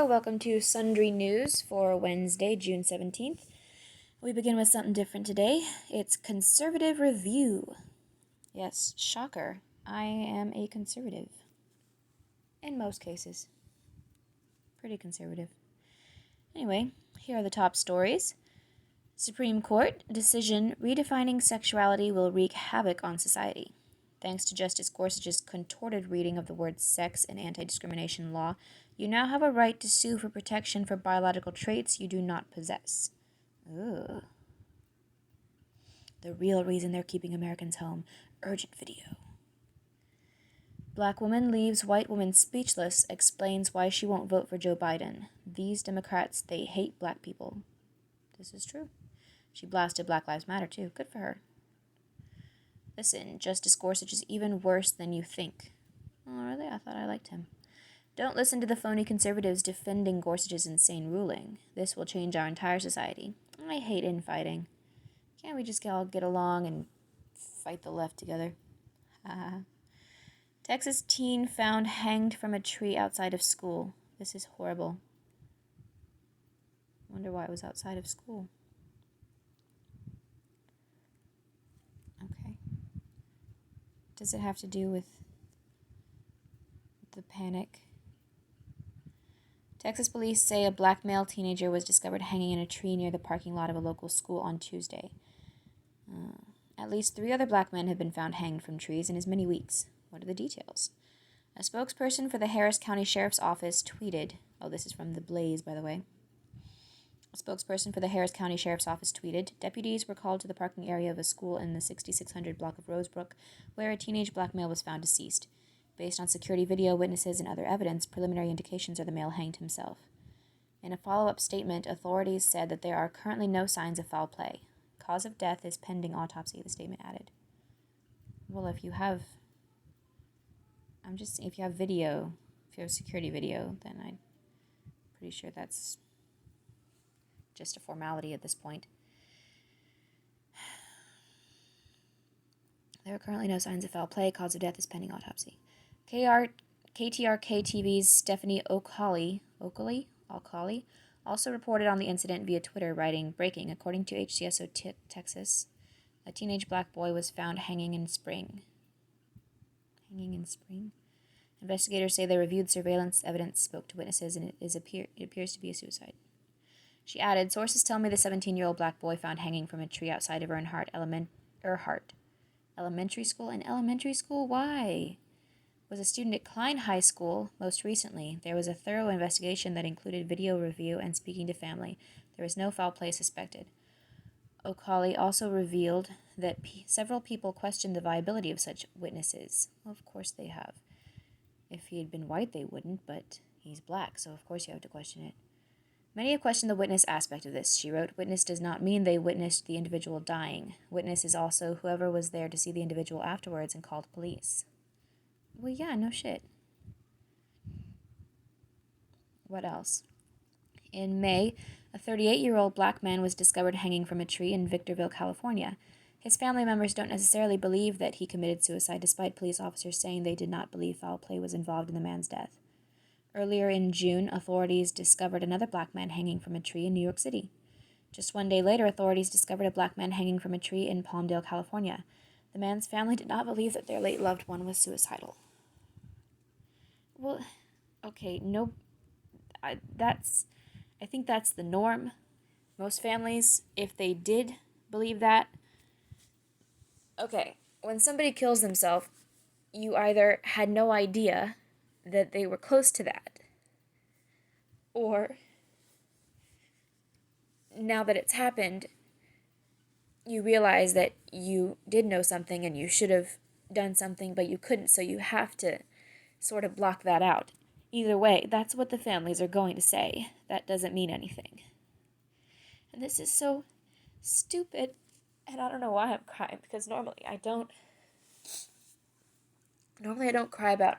Hello, welcome to Sundry News for Wednesday, June 17th. We begin with something different today. It's Conservative Review. Yes, shocker. I am a conservative. In most cases. Pretty conservative. Anyway, here are the top stories. Supreme Court decision redefining sexuality will wreak havoc on society. Thanks to Justice Gorsuch's contorted reading of the words sex in anti-discrimination law, you now have a right to sue for protection for biological traits you do not possess. Ugh. The real reason they're keeping Americans home. Urgent video. Black woman leaves white woman speechless, explains why she won't vote for Joe Biden. These Democrats, they hate black people. This is true. She blasted Black Lives Matter, too. Good for her. Listen, Justice Gorsuch is even worse than you think. Oh, really? I thought I liked him. Don't listen to the phony conservatives defending Gorsuch's insane ruling. This will change our entire society. I hate infighting. Can't we just all get along and fight the left together? Texas teen found hanged from a tree outside of school. This is horrible. Wonder why it was outside of school. Okay. Does it have to do with the panic? Texas police say a black male teenager was discovered hanging in a tree near the parking lot of a local school on Tuesday. At least 3 other black men have been found hanged from trees in as many weeks. What are the details? A spokesperson for the Harris County Sheriff's Office tweeted, this is from The Blaze, by the way. A spokesperson for the Harris County Sheriff's Office tweeted, deputies were called to the parking area of a school in the 6600 block of Rosebrook, where a teenage black male was found deceased. Based on security video, witnesses, and other evidence, preliminary indications are the male hanged himself. In a follow-up statement, authorities said that there are currently no signs of foul play. Cause of death is pending autopsy, the statement added. Well, if you have video, if you have security video, then I'm pretty sure that's just a formality at this point. There are currently no signs of foul play. Cause of death is pending autopsy. KTRK TV's Stephanie Oakley also reported on the incident via Twitter, writing, "Breaking, according to HCSO Texas, a teenage black boy was found hanging in spring. Investigators say they reviewed surveillance evidence, spoke to witnesses, and it appears to be a suicide." She added, "Sources tell me the 17-year-old black boy found hanging from a tree outside of Earhart Elementary School. In elementary school? Why? Was a student at Klein High School most recently. There was a thorough investigation that included video review and speaking to family. There was no foul play suspected." Oakley also revealed that several people questioned the viability of such witnesses. Well, of course they have. If he had been white, they wouldn't, but he's black, so of course you have to question it. "Many have questioned the witness aspect of this," she wrote. "Witness does not mean they witnessed the individual dying. Witness is also whoever was there to see the individual afterwards and called police." Well, yeah, no shit. What else? In May, a 38-year-old black man was discovered hanging from a tree in Victorville, California. His family members don't necessarily believe that he committed suicide, despite police officers saying they did not believe foul play was involved in the man's death. Earlier in June, authorities discovered another black man hanging from a tree in New York City. Just 1 day later, authorities discovered a black man hanging from a tree in Palmdale, California. The man's family did not believe that their late loved one was suicidal. Well, okay, no, I think that's the norm. Most families, if they did believe that, okay, when somebody kills themselves, you either had no idea that they were close to that, or now that it's happened, you realize that you did know something and you should have done something, but you couldn't, so you have to sort of block that out. Either way, that's what the families are going to say. That doesn't mean anything. And this is so stupid, and I don't know why I'm crying, because normally I don't cry about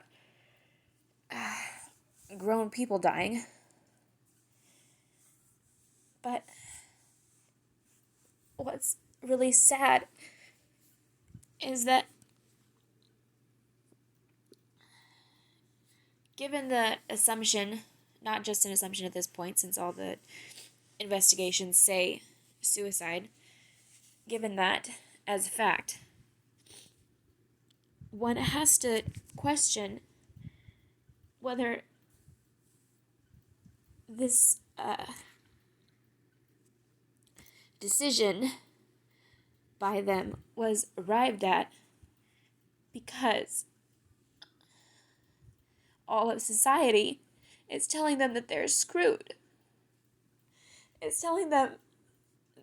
grown people dying. But what's really sad is that given the assumption not just an assumption at this point, since all the investigations say suicide. Given that as a fact, one has to question whether this decision by them was arrived at because all of society is telling them that they're screwed. It's telling them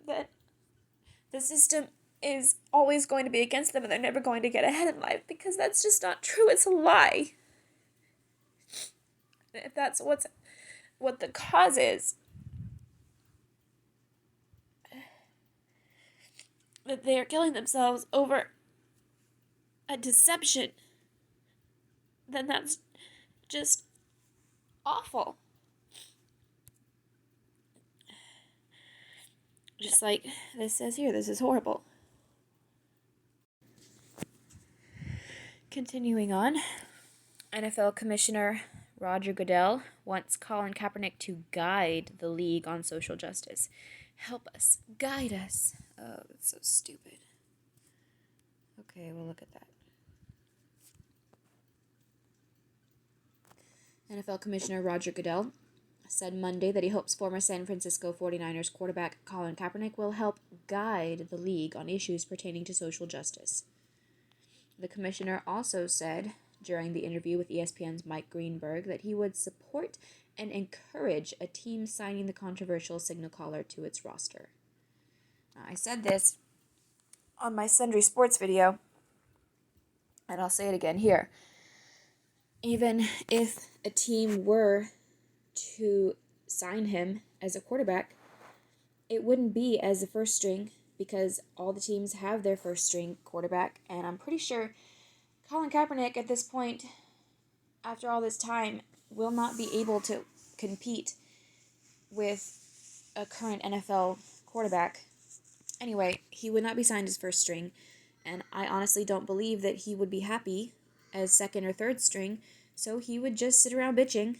that the system is always going to be against them and they're never going to get ahead in life, because that's just not true. It's a lie. If that's what the cause is, that they are killing themselves over a deception, then that's just awful. Just like this says here, this is horrible. Continuing on, NFL Commissioner Roger Goodell wants Colin Kaepernick to guide the league on social justice. Help us, guide us. Oh, that's so stupid. Okay, we'll look at that. NFL Commissioner Roger Goodell said Monday that he hopes former San Francisco 49ers quarterback Colin Kaepernick will help guide the league on issues pertaining to social justice. The commissioner also said during the interview with ESPN's Mike Greenberg that he would support and encourage a team signing the controversial signal caller to its roster. Now, I said this on my Sundry Sports video, and I'll say it again here. Even if a team were to sign him as a quarterback, it wouldn't be as a first string, because all the teams have their first string quarterback, and I'm pretty sure Colin Kaepernick at this point, after all this time, will not be able to compete with a current NFL quarterback. Anyway, he would not be signed as first string, and I honestly don't believe that he would be happy as second or third string, so he would just sit around bitching.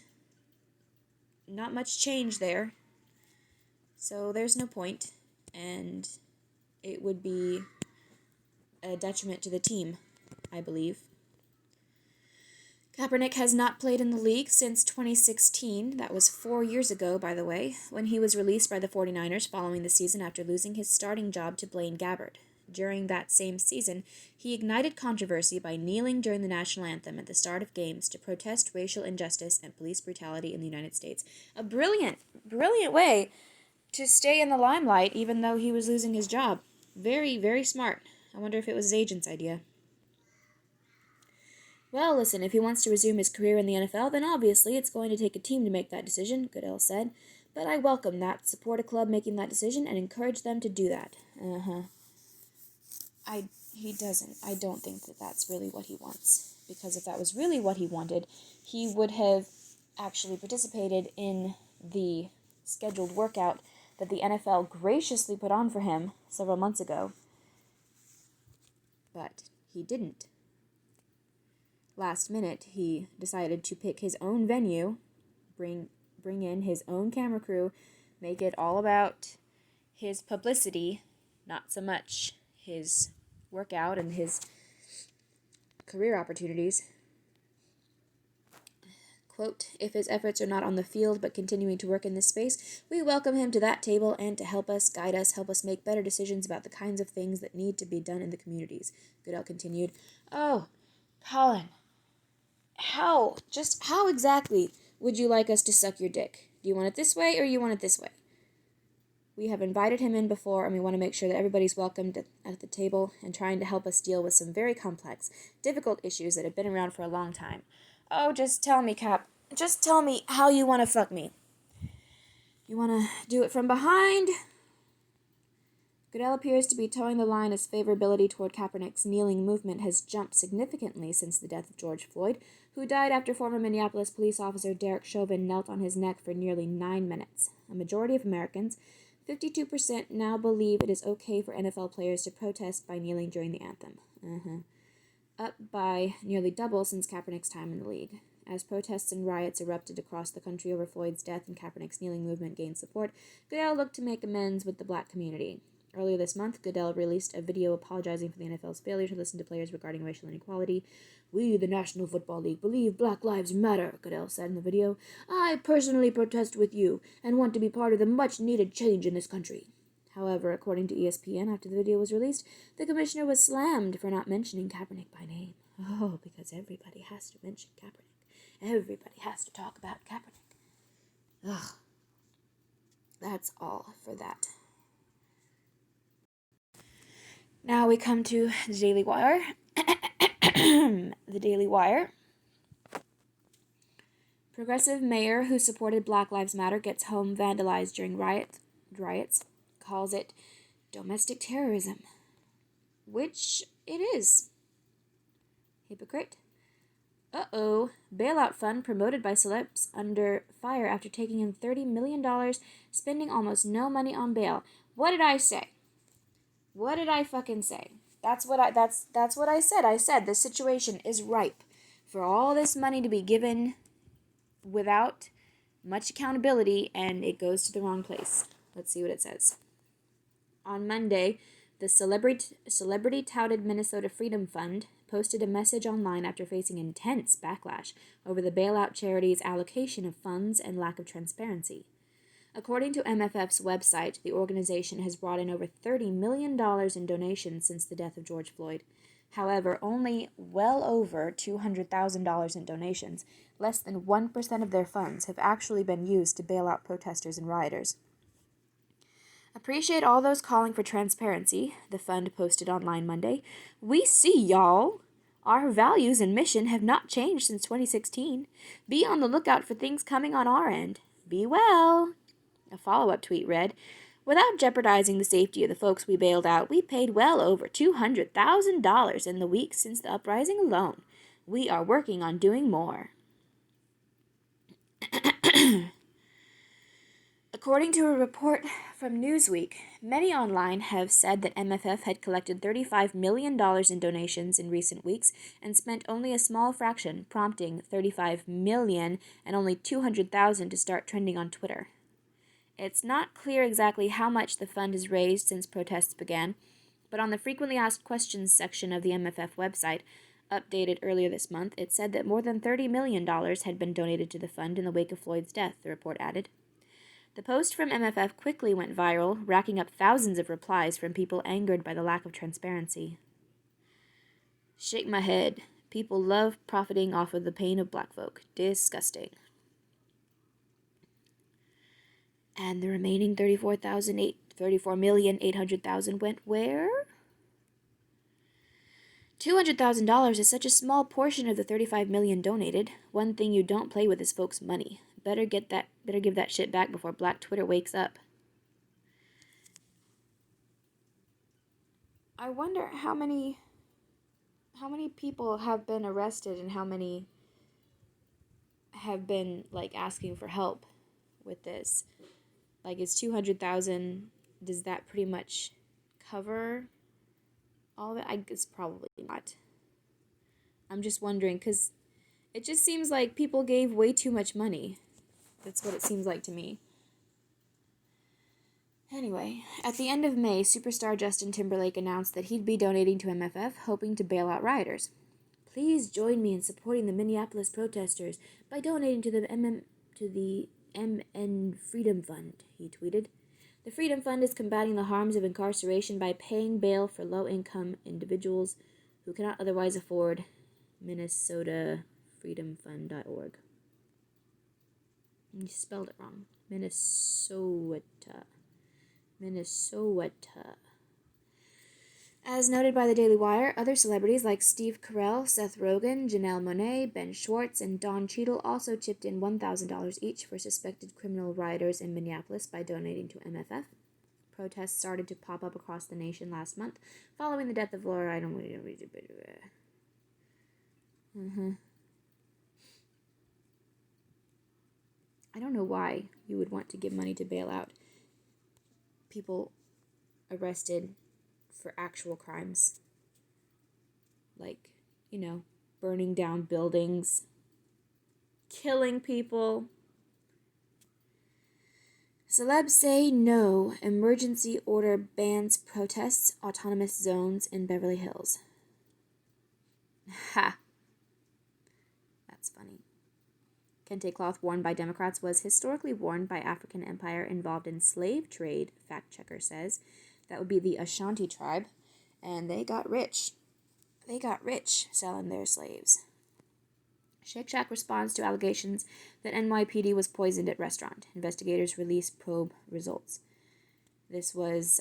Not much change there, so there's no point, and it would be a detriment to the team, I believe. Kaepernick has not played in the league since 2016. That was 4 years ago, by the way, when he was released by the 49ers following the season after losing his starting job to Blaine Gabbert. During that same season, he ignited controversy by kneeling during the national anthem at the start of games to protest racial injustice and police brutality in the United States. A brilliant, brilliant way to stay in the limelight even though he was losing his job. Very, very smart. I wonder if it was his agent's idea. Well, listen, if he wants to resume his career in the NFL, then obviously it's going to take a team to make that decision, Goodell said. But I welcome that, support a club making that decision, and encourage them to do that. I don't think that that's really what he wants. Because if that was really what he wanted, he would have actually participated in the scheduled workout that the NFL graciously put on for him several months ago. But he didn't. Last minute, he decided to pick his own venue, bring in his own camera crew, make it all about his publicity, not so much his workout and his career opportunities. Quote, if his efforts are not on the field but continuing to work in this space, we welcome him to that table and to help us, guide us, help us make better decisions about the kinds of things that need to be done in the communities. Goodell continued, oh, Colin, how exactly would you like us to suck your dick? Do you want it this way or you want it this way? We have invited him in before, and we want to make sure that everybody's welcomed at the table and trying to help us deal with some very complex, difficult issues that have been around for a long time. Oh, just tell me, Cap. Just tell me how you want to fuck me. You want to do it from behind? Goodell appears to be towing the line as favorability toward Kaepernick's kneeling movement has jumped significantly since the death of George Floyd, who died after former Minneapolis police officer Derek Chauvin knelt on his neck for nearly 9 minutes. A majority of Americans, 52%, now believe it is okay for NFL players to protest by kneeling during the anthem. Up by nearly double since Kaepernick's time in the league. As protests and riots erupted across the country over Floyd's death and Kaepernick's kneeling movement gained support, Goodell looked to make amends with the black community. Earlier this month, Goodell released a video apologizing for the NFL's failure to listen to players regarding racial inequality. "We, the National Football League, believe Black Lives Matter," Goodell said in the video. "I personally protest with you and want to be part of the much-needed change in this country." However, according to ESPN, after the video was released, the commissioner was slammed for not mentioning Kaepernick by name. Oh, because everybody has to mention Kaepernick. Everybody has to talk about Kaepernick. Ugh. That's all for that. Now we come to the Daily Wire. The Daily Wire. Progressive mayor who supported Black Lives Matter gets home vandalized during riots, calls it domestic terrorism, which it is. Hypocrite. Uh-oh. Bailout fund promoted by celebs under fire after taking in $30 million, spending almost no money on bail. What did I say? What did I fucking say? That's what I said. I said the situation is ripe for all this money to be given without much accountability, and it goes to the wrong place. Let's see what it says. On Monday, the celebrity-touted Minnesota Freedom Fund posted a message online after facing intense backlash over the bailout charity's allocation of funds and lack of transparency. According to MFF's website, the organization has brought in over $30 million in donations since the death of George Floyd. However, only well over $200,000 in donations, less than 1% of their funds, have actually been used to bail out protesters and rioters. "Appreciate all those calling for transparency," the fund posted online Monday. "We see y'all. Our values and mission have not changed since 2016. Be on the lookout for things coming on our end. Be well." A follow-up tweet read, "Without jeopardizing the safety of the folks we bailed out, we paid well over $200,000 in the week since the uprising alone. We are working on doing more." According to a report from Newsweek, many online have said that MFF had collected $35 million in donations in recent weeks and spent only a small fraction, prompting $35 million and only $200,000 to start trending on Twitter. It's not clear exactly how much the fund has raised since protests began, but on the frequently asked questions section of the MFF website, updated earlier this month, it said that more than $30 million had been donated to the fund in the wake of Floyd's death, the report added. The post from MFF quickly went viral, racking up thousands of replies from people angered by the lack of transparency. Shake my head. People love profiting off of the pain of black folk. Disgusting. And the remaining $34,800,000 went where? $200,000 is such a small portion of the $35 million donated. One thing you don't play with is folks' money. Better give that shit back before Black Twitter wakes up. I wonder how many people have been arrested and how many have been asking for help with this. Is 200,000, does that pretty much cover all of it? I guess probably not. I'm just wondering, because it just seems like people gave way too much money. That's what it seems like to me. Anyway, at the end of May, superstar Justin Timberlake announced that he'd be donating to MFF, hoping to bail out rioters. "Please join me in supporting the Minneapolis protesters by donating to the MN Freedom Fund," he tweeted. The Freedom Fund is combating the harms of incarceration by paying bail for low-income individuals who cannot otherwise afford MinnesotaFreedomFund.org. You spelled it wrong. Minnesota. As noted by the Daily Wire, other celebrities like Steve Carell, Seth Rogen, Janelle Monáe, Ben Schwartz, and Don Cheadle also chipped in $1,000 each for suspected criminal rioters in Minneapolis by donating to MFF. Protests started to pop up across the nation last month following the death of Laura. I don't know why you would want to give money to bail out people arrested for actual crimes. Burning down buildings, killing people. Celebs say no. Emergency order bans protests, autonomous zones in Beverly Hills. Ha. That's funny. Kente cloth worn by Democrats was historically worn by African empire involved in slave trade, fact checker says. That would be the Ashanti tribe. And they got rich. They got rich selling their slaves. Shake Shack responds to allegations that NYPD was poisoned at restaurant. Investigators release probe results. This was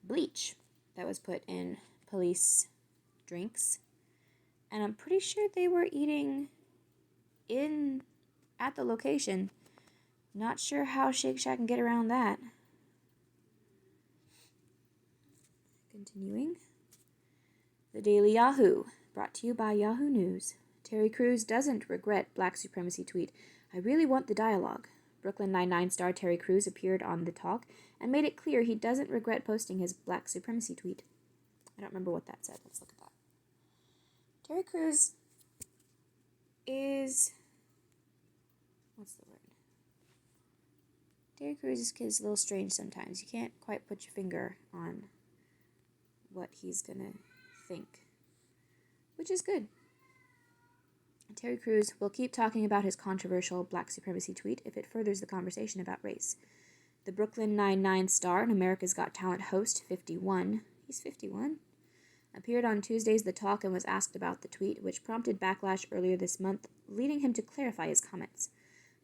bleach that was put in police drinks. And I'm pretty sure they were eating at the location. Not sure how Shake Shack can get around that. Continuing. The Daily Yahoo, brought to you by Yahoo News. Terry Crews doesn't regret black supremacy tweet. I really want the dialogue. Brooklyn Nine-Nine star Terry Crews appeared on The Talk and made it clear he doesn't regret posting his black supremacy tweet. I don't remember what that said. Let's look at that. Terry Crews is... what's the word? Terry Crews is a little strange sometimes. You can't quite put your finger on what he's gonna think, which is good. Terry Crews will keep talking about his controversial black supremacy tweet if it furthers the conversation about race. The Brooklyn Nine-Nine star and America's Got Talent host, 51, he's 51, appeared on Tuesday's The Talk and was asked about the tweet, which prompted backlash earlier this month, leading him to clarify his comments.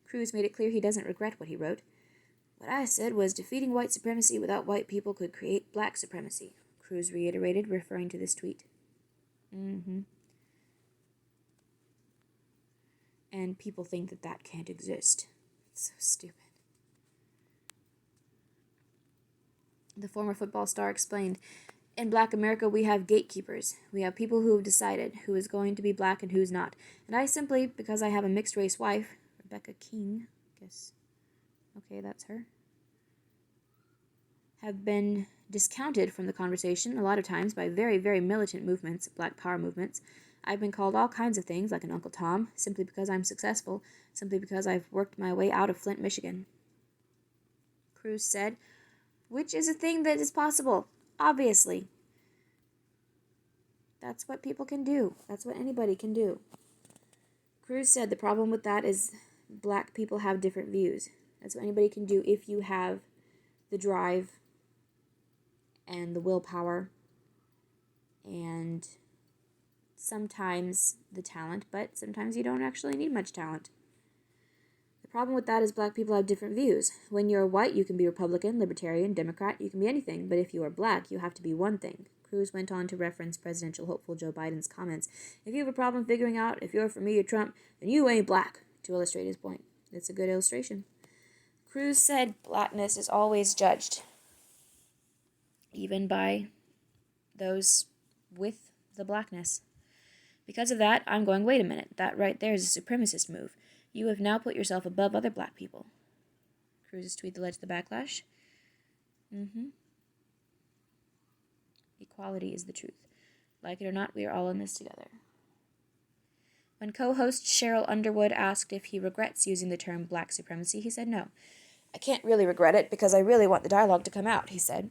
Crews made it clear he doesn't regret what he wrote. What I said was defeating white supremacy without white people could create black supremacy, Crews reiterated, referring to this tweet. And people think that that can't exist. It's so stupid. The former football star explained, in Black America we have gatekeepers. We have people who have decided who is going to be black and who's not. And I simply, because I have a mixed race wife, Rebecca King, I guess, okay, that's her, have been discounted from the conversation a lot of times by very, very militant movements, black power movements. I've been called all kinds of things, like an Uncle Tom, simply because I'm successful, simply because I've worked my way out of Flint, Michigan. Crews said, which is a thing that is possible, obviously. That's what people can do. That's what anybody can do. Crews said the problem with that is black people have different views. That's what anybody can do if you have the drive and the willpower and sometimes the talent, but sometimes you don't actually need much talent. The problem with that is black people have different views. When you're white, you can be Republican, Libertarian, Democrat, you can be anything, but if you are black, you have to be one thing. Crews went on to reference presidential hopeful Joe Biden's comments, if you have a problem figuring out if you're for me or Trump, then you ain't black, to illustrate his point. It's a good illustration. Crews said blackness is always judged, even by those with the blackness. Because of that, I'm going, wait a minute, that right there is a supremacist move. You have now put yourself above other black people. Cruz's tweet led to the backlash. Equality is the truth. Like it or not, we are all in this together. When co-host Cheryl Underwood asked if he regrets using the term black supremacy, he said no. I can't really regret it because I really want the dialogue to come out, he said.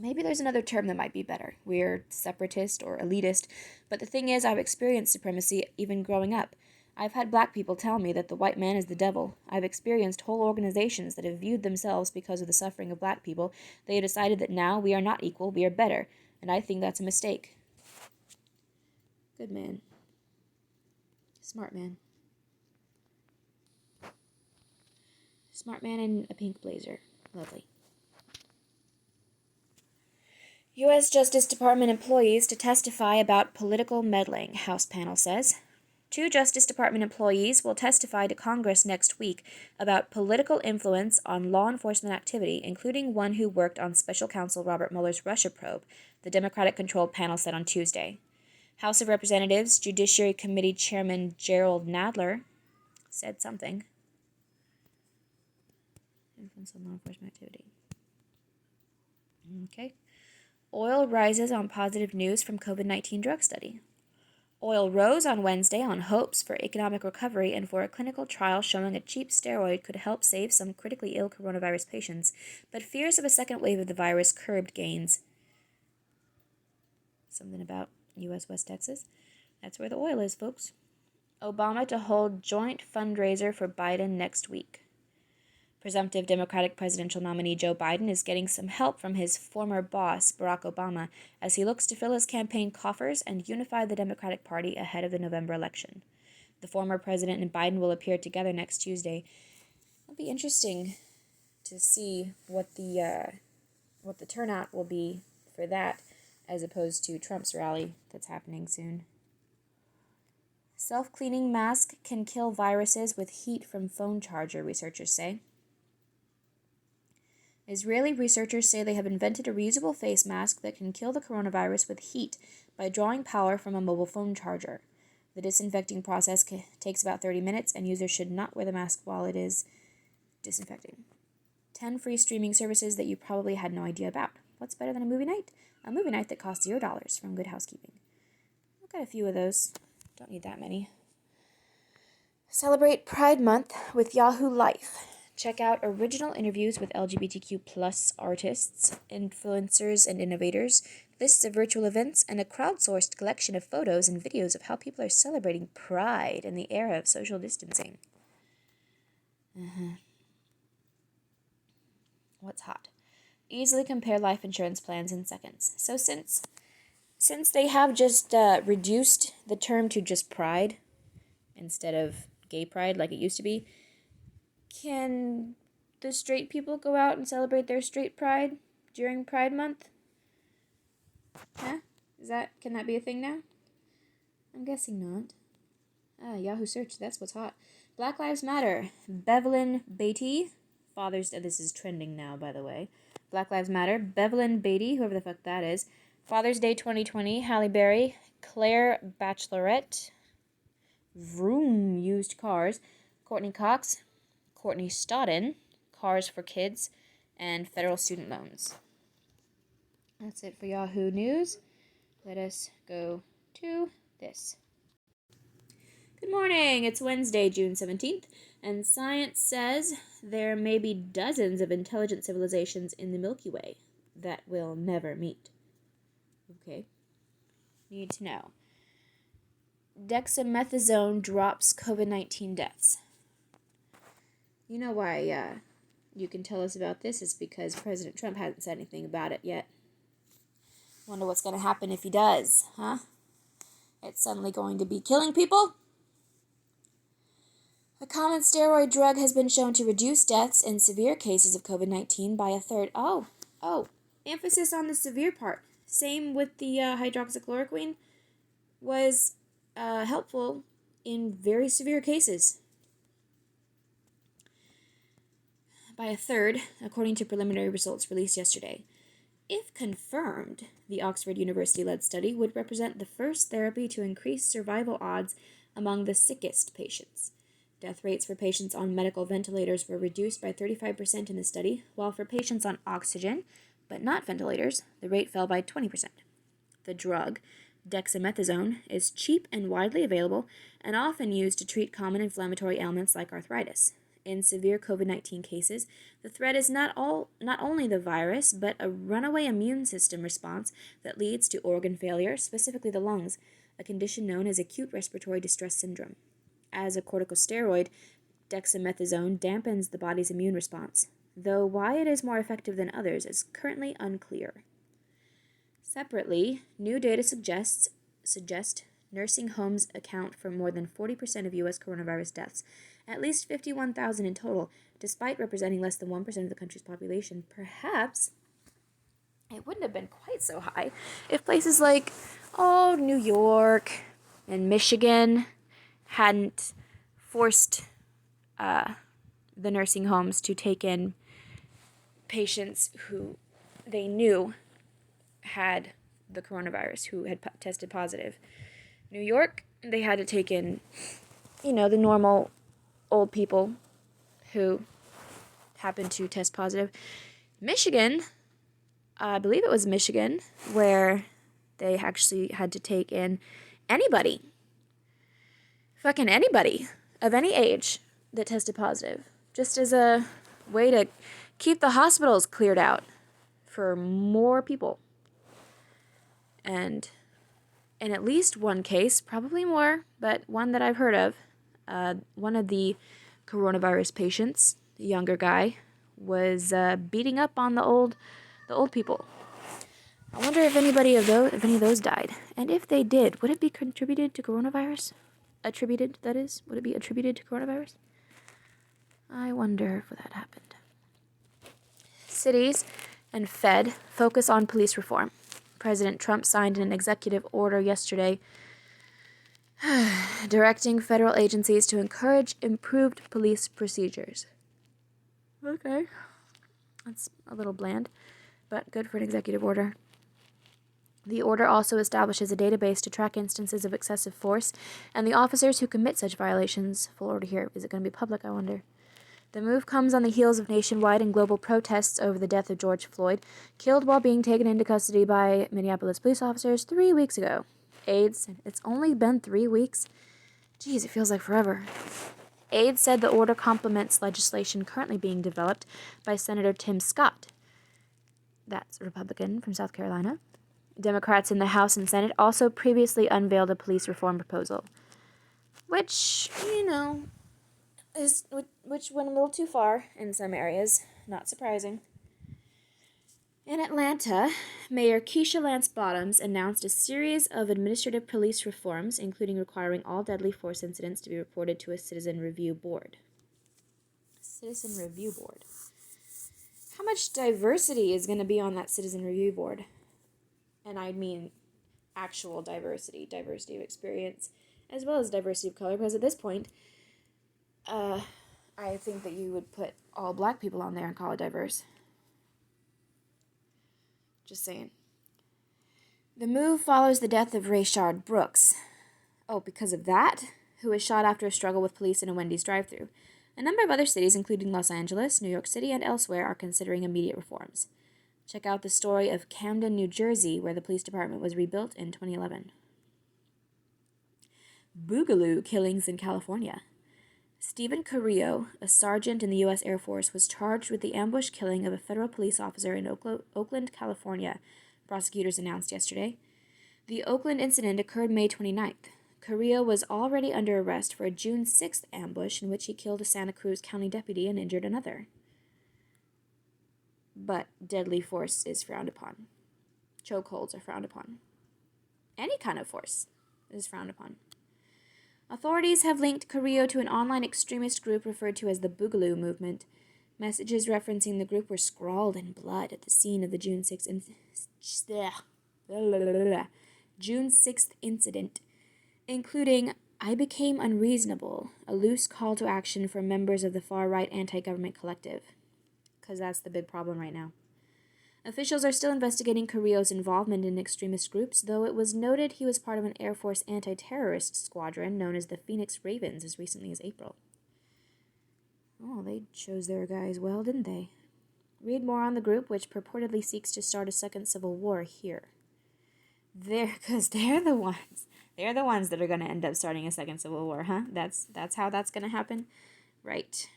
Maybe there's another term that might be better. We're separatist or elitist. But the thing is, I've experienced supremacy even growing up. I've had black people tell me that the white man is the devil. I've experienced whole organizations that have viewed themselves because of the suffering of black people. They have decided that now we are not equal, we are better. And I think that's a mistake. Good man. Smart man. Smart man in a pink blazer. Lovely. U.S. Justice Department employees to testify about political meddling, House panel says. 2 Justice Department employees will testify to Congress next week about political influence on law enforcement activity, including one who worked on Special Counsel Robert Mueller's Russia probe, the Democratic-controlled panel said on Tuesday. House of Representatives Judiciary Committee Chairman Gerald Nadler said something. Influence on law enforcement activity. Okay. Oil rises on positive news from COVID-19 drug study. Oil rose on Wednesday on hopes for economic recovery and for a clinical trial showing a cheap steroid could help save some critically ill coronavirus patients, but fears of a second wave of the virus curbed gains. Something about U.S. West Texas. That's where the oil is, folks. Obama to hold joint fundraiser for Biden next week. Presumptive Democratic presidential nominee Joe Biden is getting some help from his former boss, Barack Obama, as he looks to fill his campaign coffers and unify the Democratic Party ahead of the November election. The former president and Biden will appear together next Tuesday. It'll be interesting to see what the turnout will be for that, as opposed to Trump's rally that's happening soon. Self-cleaning mask can kill viruses with heat from phone charger, researchers say. Israeli researchers say they have invented a reusable face mask that can kill the coronavirus with heat by drawing power from a mobile phone charger. The disinfecting process takes about 30 minutes, and users should not wear the mask while it is disinfecting. 10 free streaming services that you probably had no idea about. What's better than a movie night? A movie night that costs $0 from Good Housekeeping. I've got a few of those. Don't need that many. Celebrate Pride Month with Yahoo Life. Check out original interviews with LGBTQ plus artists, influencers, and innovators, lists of virtual events, and a crowdsourced collection of photos and videos of how people are celebrating Pride in the era of social distancing. What's hot? Easily compare life insurance plans in seconds. So since they have just reduced the term to just Pride instead of gay pride like it used to be, can the straight people go out and celebrate their straight pride during Pride Month? Huh? Can that be a thing now? I'm guessing not. Yahoo search, that's what's hot. Black Lives Matter. Bevelin Beatty. This is trending now, by the way. Black Lives Matter. Bevelin Beatty, whoever the fuck that is. Father's Day 2020. Halle Berry. Claire Bachelorette. Vroom used cars. Courtney Cox. Courtney Stodden, Cars for Kids, and federal student loans. That's it for Yahoo News. Let us go to this. Good morning. It's Wednesday, June 17th, and science says there may be dozens of intelligent civilizations in the Milky Way that will never meet. Okay. Need to know. Dexamethasone drops COVID-19 deaths. You know why you can tell us about this is because President Trump hasn't said anything about it yet. Wonder what's going to happen if he does, huh? It's suddenly going to be killing people? A common steroid drug has been shown to reduce deaths in severe cases of COVID-19 by a third. Oh, emphasis on the severe part. Same with the hydroxychloroquine was helpful in very severe cases. By a third, according to preliminary results released yesterday. If confirmed, the Oxford University-led study would represent the first therapy to increase survival odds among the sickest patients. Death rates for patients on medical ventilators were reduced by 35% in the study, while for patients on oxygen, but not ventilators, the rate fell by 20%. The drug, dexamethasone, is cheap and widely available and often used to treat common inflammatory ailments like arthritis. In severe COVID-19 cases, the threat is not only the virus, but a runaway immune system response that leads to organ failure, specifically the lungs, a condition known as acute respiratory distress syndrome. As a corticosteroid, dexamethasone dampens the body's immune response, though why it is more effective than others is currently unclear. Separately, new data suggest nursing homes account for more than 40% of U.S. coronavirus deaths, at least 51,000 in total, despite representing less than 1% of the country's population. Perhaps it wouldn't have been quite so high if places like, New York and Michigan hadn't forced the nursing homes to take in patients who they knew had the coronavirus, who had tested positive. New York, they had to take in, the normal old people who happened to test positive. Michigan, I believe it was Michigan, where they actually had to take in anybody, fucking anybody of any age that tested positive, just as a way to keep the hospitals cleared out for more people. And in at least one case, probably more, but one that I've heard of, one of the coronavirus patients, the younger guy, was beating up on the old people. I wonder if any of those died, and if they did, would it be contributed to coronavirus? Attributed, that is, would it be attributed to coronavirus? I wonder if that happened. Cities and Fed focus on police reform. President Trump signed an executive order yesterday directing federal agencies to encourage improved police procedures. Okay. That's a little bland, but good for an executive order. The order also establishes a database to track instances of excessive force and the officers who commit such violations. Full order here. Is it going to be public, I wonder? The move comes on the heels of nationwide and global protests over the death of George Floyd, killed while being taken into custody by Minneapolis police officers 3 weeks ago. Aides, it's only been 3 weeks? Geez, it feels like forever. Aides said the order complements legislation currently being developed by Senator Tim Scott. That's a Republican from South Carolina. Democrats in the House and Senate also previously unveiled a police reform proposal, which went a little too far in some areas. Not surprising. In Atlanta, Mayor Keisha Lance Bottoms announced a series of administrative police reforms, including requiring all deadly force incidents to be reported to a citizen review board. Citizen review board. How much diversity is going to be on that citizen review board? And I mean actual diversity of experience, as well as diversity of color, because at this point, I think that you would put all black people on there and call it diverse. Just saying. The move follows the death of Rayshard Brooks. Oh, because of that? Who was shot after a struggle with police in a Wendy's drive-thru. A number of other cities, including Los Angeles, New York City, and elsewhere, are considering immediate reforms. Check out the story of Camden, New Jersey, where the police department was rebuilt in 2011. Boogaloo killings in California. Stephen Carrillo, a sergeant in the U.S. Air Force, was charged with the ambush killing of a federal police officer in Oakland, California, prosecutors announced yesterday. The Oakland incident occurred May 29th. Carrillo was already under arrest for a June 6th ambush in which he killed a Santa Cruz County deputy and injured another. But deadly force is frowned upon. Chokeholds are frowned upon. Any kind of force is frowned upon. Authorities have linked Carrillo to an online extremist group referred to as the Boogaloo Movement. Messages referencing the group were scrawled in blood at the scene of the June 6th incident, including, "I became unreasonable," a loose call to action for members of the far-right anti-government collective. Because that's the big problem right now. Officials are still investigating Carrillo's involvement in extremist groups, though it was noted he was part of an Air Force anti-terrorist squadron known as the Phoenix Ravens as recently as April. Oh, they chose their guys well, didn't they? Read more on the group, which purportedly seeks to start a second civil war here. Because they're the ones that are going to end up starting a second civil war, huh? That's how that's going to happen? Right.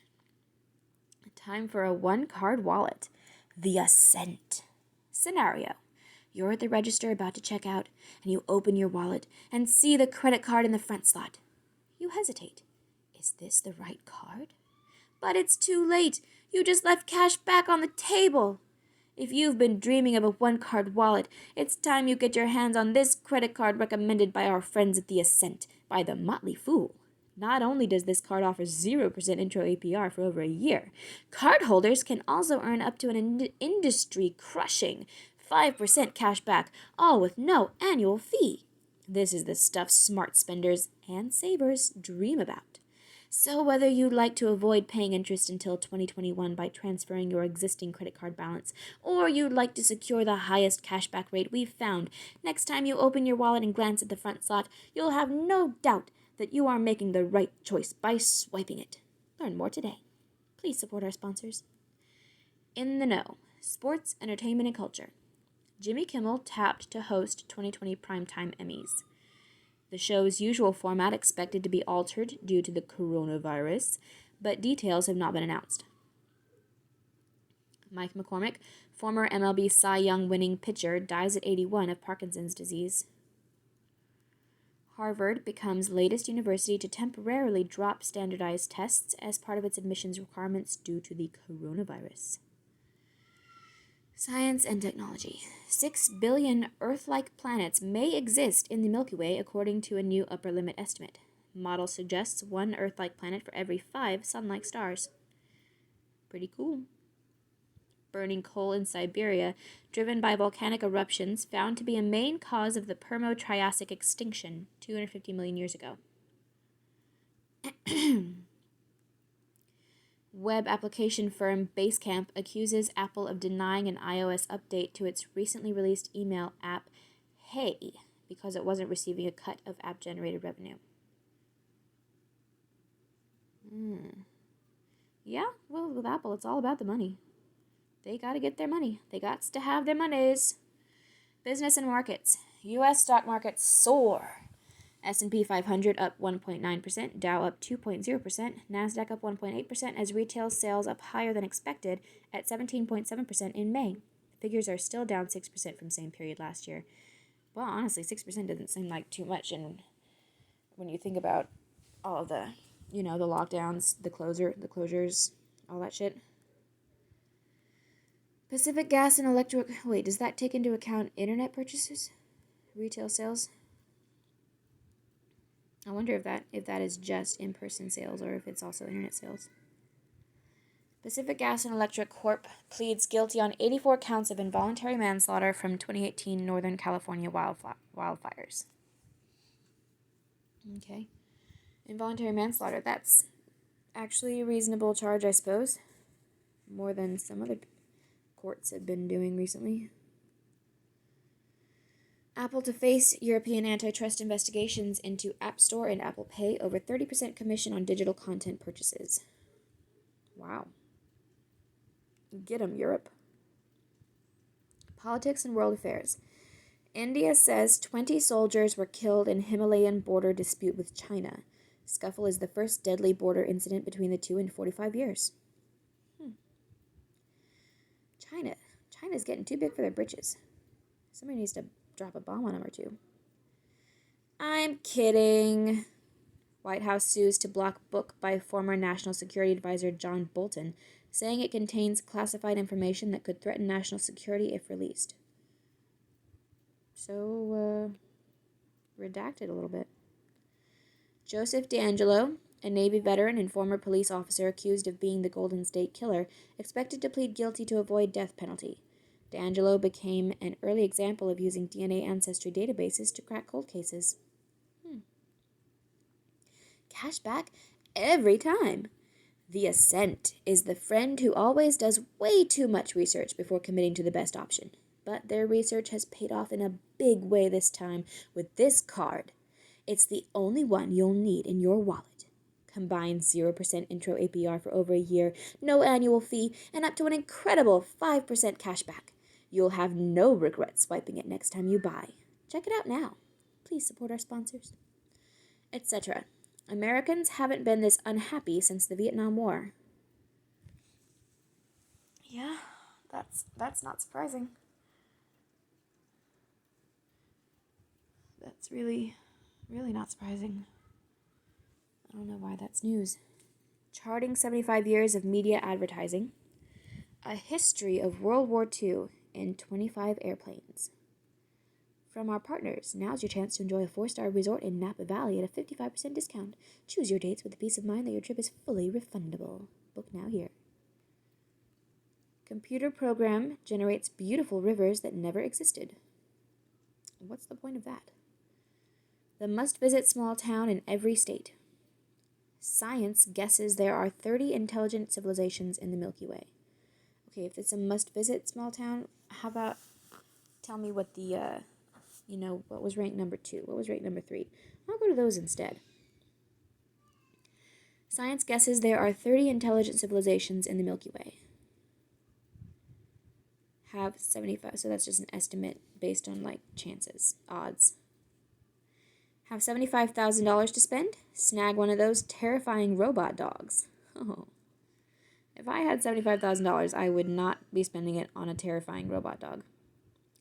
Time for a one-card wallet. The Ascent. Scenario. You're at the register about to check out, and you open your wallet and see the credit card in the front slot. You hesitate. Is this the right card? But it's too late. You just left cash back on the table. If you've been dreaming of a one-card wallet, it's time you get your hands on this credit card recommended by our friends at The Ascent, by the Motley Fool. Not only does this card offer 0% intro APR for over a year, cardholders can also earn up to an industry-crushing 5% cash back, all with no annual fee. This is the stuff smart spenders and savers dream about. So whether you'd like to avoid paying interest until 2021 by transferring your existing credit card balance, or you'd like to secure the highest cashback rate we've found, next time you open your wallet and glance at the front slot, you'll have no doubt that you are making the right choice by swiping it. Learn more today. Please support our sponsors. In the know, sports, entertainment, and culture. Jimmy Kimmel tapped to host 2020 Primetime Emmys. The show's usual format expected to be altered due to the coronavirus, but details have not been announced. Mike McCormick, former MLB Cy Young winning pitcher, dies at 81 of Parkinson's disease. Harvard becomes latest university to temporarily drop standardized tests as part of its admissions requirements due to the coronavirus. Science and technology. 6 billion Earth-like planets may exist in the Milky Way according to a new upper limit estimate. Model suggests 1 Earth-like planet for every 5 sun-like stars. Pretty cool. Burning coal in Siberia, driven by volcanic eruptions, found to be a main cause of the Permo-Triassic extinction 250 million years ago. Web application firm Basecamp accuses Apple of denying an iOS update to its recently released email app, Hey, because it wasn't receiving a cut of app-generated revenue. Yeah, well, with Apple, it's all about the money. They got to get their money. They got to have their monies. Business and markets. U.S. stock markets soar. S&P 500 up 1.9%, Dow up 2.0%, NASDAQ up 1.8% as retail sales up higher than expected at 17.7% in May. Figures are still down 6% from same period last year. Well, honestly, 6% doesn't seem like too much, and when you think about all of the, the lockdowns, the closures, all that shit. Pacific Gas and Electric... Wait, does that take into account internet purchases? Retail sales? I wonder if that is just in-person sales or if it's also internet sales. Pacific Gas and Electric Corp. Pleads guilty on 84 counts of involuntary manslaughter from 2018 Northern California wildfires. Okay. Involuntary manslaughter, that's actually a reasonable charge, I suppose. More than some other courts have been doing recently. Apple to face European antitrust investigations into App Store and Apple Pay over 30% commission on digital content purchases. Wow. Get 'em, Europe. Politics and world affairs. India says 20 soldiers were killed in Himalayan border dispute with China. Scuffle is the first deadly border incident between the two in 45 years. China's getting too big for their britches. Somebody needs to drop a bomb on them or two. I'm kidding. White House sues to block book by former National Security Advisor John Bolton, saying it contains classified information that could threaten national security if released. So, redacted a little bit. Joseph D'Angelo, a Navy veteran and former police officer accused of being the Golden State Killer, expected to plead guilty to avoid death penalty. D'Angelo became an early example of using DNA ancestry databases to crack cold cases. Cash back every time. The Ascent is the friend who always does way too much research before committing to the best option. But their research has paid off in a big way this time with this card. It's the only one you'll need in your wallet. Combined 0% intro APR for over a year, no annual fee, and up to an incredible 5% cash back. You'll have no regrets swiping it next time you buy. Check it out now. Please support our sponsors. Etc. Americans haven't been this unhappy since the Vietnam War. Yeah, that's not surprising. That's really not surprising. I don't know why that's news. Charting 75 years of media advertising. A history of World War II in 25 airplanes. From our partners, now's your chance to enjoy a 4-star resort in Napa Valley at a 55% discount. Choose your dates with the peace of mind that your trip is fully refundable. Book now here. Computer program generates beautiful rivers that never existed. What's the point of that? The must-visit small town in every state. Science guesses there are 30 intelligent civilizations in the Milky Way. Okay, if it's a must-visit small town, how about tell me what the, what was ranked number 2? What was ranked number 3? I'll go to those instead. Science guesses there are 30 intelligent civilizations in the Milky Way. Have 75, so that's just an estimate based on, chances, odds. Have $75,000 to spend? Snag one of those terrifying robot dogs. Oh. If I had $75,000, I would not be spending it on a terrifying robot dog.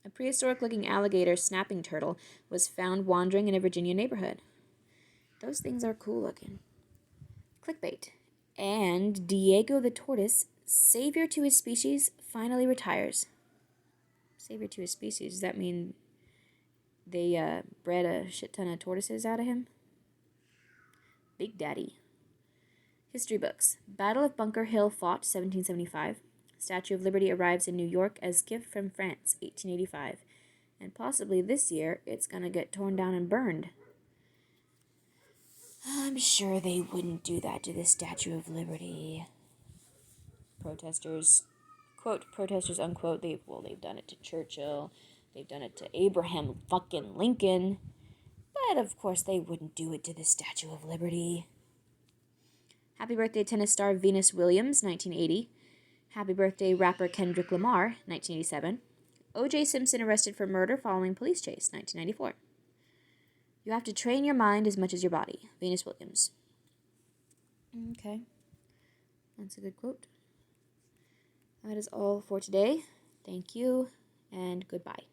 A prehistoric-looking alligator snapping turtle was found wandering in a Virginia neighborhood. Those things are cool looking. Clickbait. And Diego the tortoise, savior to his species, finally retires. Savior to his species, does that mean they bred a shit ton of tortoises out of him? Big Daddy. History books. Battle of Bunker Hill fought, 1775. Statue of Liberty arrives in New York as gift from France, 1885. And possibly this year, it's gonna get torn down and burned. I'm sure they wouldn't do that to the Statue of Liberty. Protesters, quote, protesters, unquote, they've done it to Churchill. They've done it to Abraham fucking Lincoln. But of course they wouldn't do it to the Statue of Liberty. Happy birthday tennis star Venus Williams, 1980. Happy birthday rapper Kendrick Lamar, 1987. O.J. Simpson arrested for murder following police chase, 1994. You have to train your mind as much as your body, Venus Williams. Okay. That's a good quote. That is all for today. Thank you, and goodbye.